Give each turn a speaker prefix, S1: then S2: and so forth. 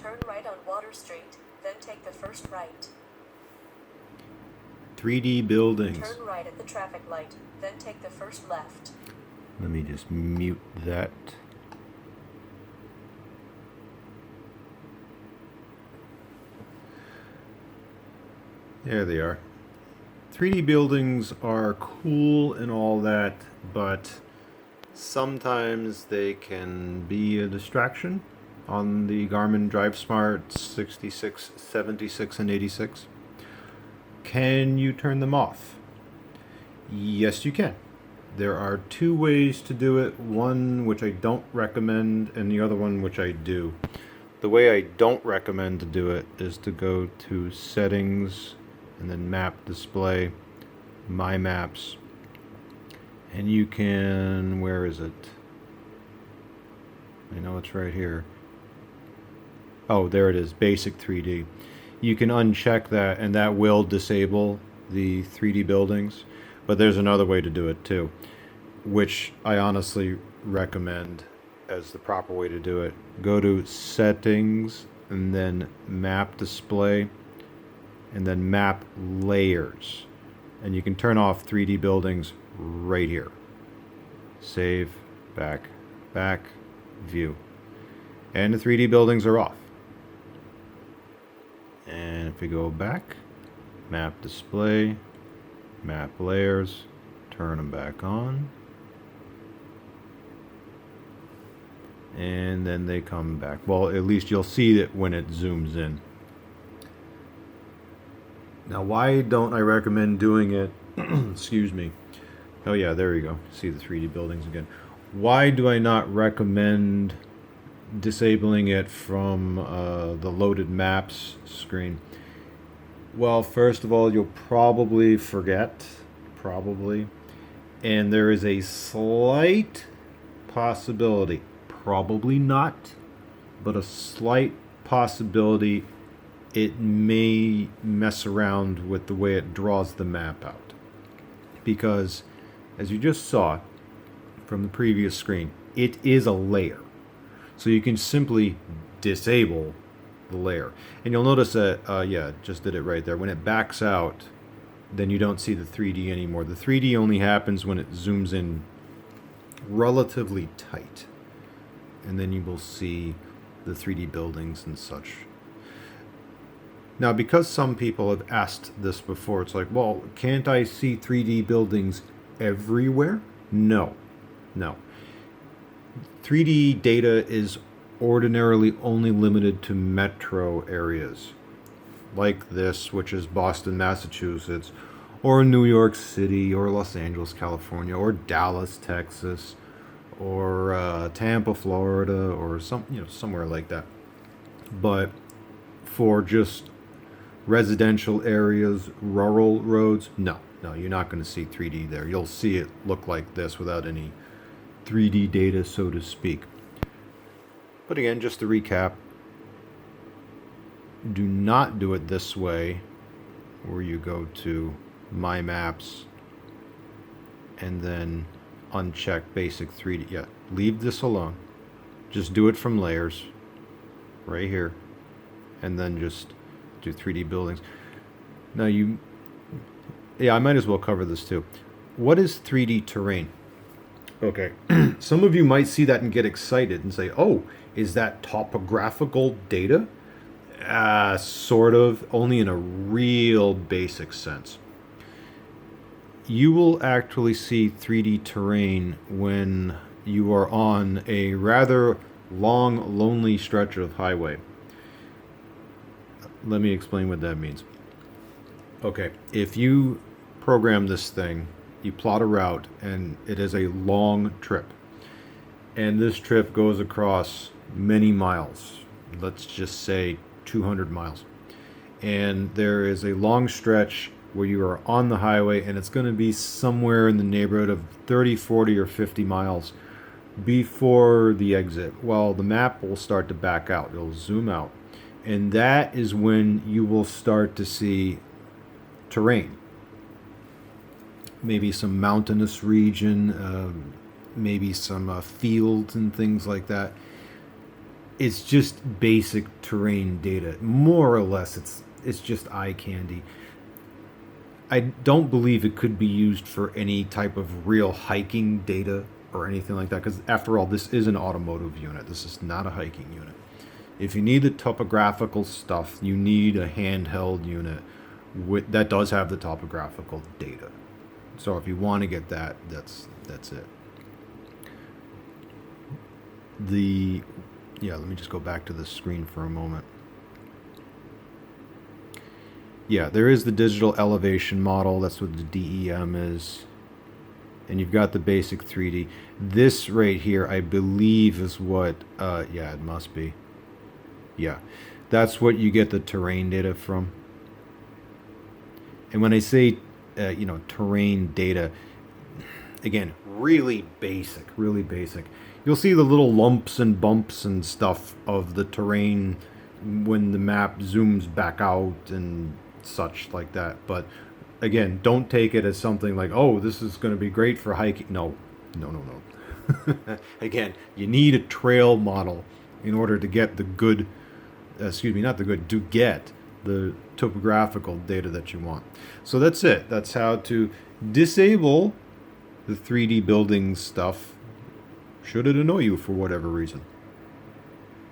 S1: Turn right on Water Street, then take the first right.
S2: 3D buildings.
S1: Turn right at the traffic light, then take the first left.
S2: Let me just mute that. There they are. 3D buildings are cool and all that, but sometimes they can be a distraction on the Garmin DriveSmart 66, 76, and 86. Can you turn them off? Yes, you can. There are two ways to do it, one which I don't recommend and the other one which I do. The way I don't recommend to do it is to go to Settings and then Map Display, My Maps, and you can, where is it? I know it's right here. Oh, there it is, Basic 3D. You can uncheck that and that will disable the 3D buildings, but there's another way to do it too, which I honestly recommend as the proper way to do it. Go to Settings and then Map Display and then Map Layers, and you can turn off 3D buildings right here. Save, back, view, and the 3D buildings are off. And if we go back, Map Display, Map Layers, turn them back on, and then they come back. Well, at least you'll see it when it zooms in. Now, why don't I recommend doing it? Excuse me. Oh yeah, there you go. See the 3D buildings again. Why do I not recommend disabling it from the loaded maps screen? Well, first of all, you'll probably forget, and there is a slight possibility, probably not, but a slight possibility it may mess around with the way it draws the map out, because as you just saw from the previous screen, it is a layer. So you can simply disable the layer. And you'll notice that, yeah, just did it right there. When it backs out, then you don't see the 3D anymore. The 3D only happens when it zooms in relatively tight. And then you will see the 3D buildings and such. Now, because some people have asked this before, it's like, well, can't I see 3D buildings everywhere? No. 3D data is ordinarily only limited to metro areas like this, which is Boston, Massachusetts, or New York City, or Los Angeles, California, or Dallas, Texas, or Tampa, Florida, or somewhere like that. But for just residential areas, rural roads, no, you're not going to see 3D there. You'll see it look like this without any 3D data, so to speak. But again, just to recap, do not do it this way, where you go to My Maps and then uncheck Basic 3D. Yeah, leave this alone. Just do it from Layers, right here, and then just do 3D buildings. Now I might as well cover this too. What is 3D terrain? Okay, some of you might see that and get excited and say, oh, is that topographical data? Sort of, only in a real basic sense. You will actually see 3D terrain when you are on a rather long, lonely stretch of highway. Let me explain what that means. Okay, if you program this thing, you plot a route, and it is a long trip. And this trip goes across many miles. Let's just say 200 miles. And there is a long stretch where you are on the highway, and it's going to be somewhere in the neighborhood of 30, 40, or 50 miles before the exit. Well, the map will start to back out. It'll zoom out. And that is when you will start to see terrain. Maybe some mountainous region, maybe some fields and things like that. it's just basic terrain data. More or less, it's just eye candy. I don't believe it could be used for any type of real hiking data or anything like that, because after all, this is an automotive unit. This is not a hiking unit. If you need the topographical stuff, you need a handheld unit that does have the topographical data. So if you want to get that, that's it. Let me just go back to the screen for a moment. Yeah, there is the digital elevation model. That's what the DEM is. And you've got the basic 3D. This right here, I believe, is what, yeah, it must be. Yeah, that's what you get the terrain data from. And when I say, terrain data, again, really basic, really basic. You'll see the little lumps and bumps and stuff of the terrain when the map zooms back out and such like that. But again, don't take it as something like, oh, this is going to be great for hiking. No. Again, you need a trail model in order to get the good, to get the topographical data that you want. So that's it. That's how to disable the 3D building stuff should it annoy you for whatever reason.